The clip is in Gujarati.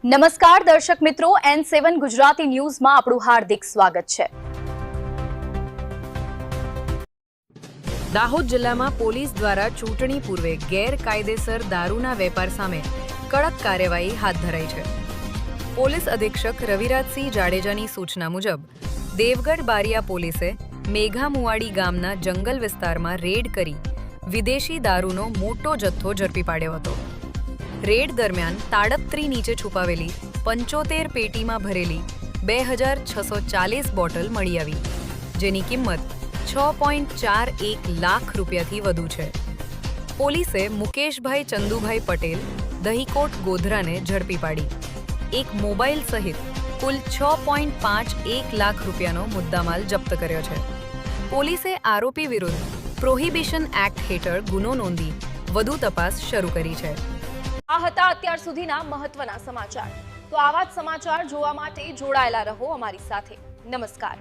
નમસ્કાર દર્શક મિત્રો, N7 ગુજરાતી ન્યૂઝમાં આપણું હાર્દિક સ્વાગત છે। દાહોદ જિલ્લામાં પોલીસ દ્વારા ચૂંટણી પૂર્વે ગેરકાયદેસર દારૂના વેપાર સામે કડક કાર્યવાહી હાથ ધરાઈ છે। પોલીસ અધિક્ષક રવિરાજસિંહ જાડેજાની સૂચના મુજબ દેવગઢ બારિયા પોલીસે મેઘામુવાડી ગામના જંગલ વિસ્તારમાં રેડ કરી વિદેશી દારૂનો મોટો જથ્થો ઝડપી પાડ્યો હતો। રેડ દરમિયાન તાડપત્રી નીચે છુપાવેલી 75 પેટીમાં ભરેલી 2640 બોટલ મળી આવી, જેની કિંમત 6.41 લાખ રૂપિયાથી વધુ છે। પોલીસે મુકેશભાઈ ચંદુભાઈ પટેલ દહીકોટ ગોધરાને ઝડપી પાડી એક મોબાઈલ સહિત કુલ 6.51 લાખ રૂપિયાનો મુદ્દામાલ જપ્ત કર્યો છે। પોલીસે આરોપી વિરુદ્ધ પ્રોહિબિશન એક્ટ હેઠળ ગુનો નોંધી વધુ તપાસ શરૂ કરી છે। આ હતા અત્યાર સુધીના મહત્વના સમાચાર। તો આવા જ સમાચાર જોવા માટે જોડાયેલા રહો અમારી સાથે। નમસ્કાર।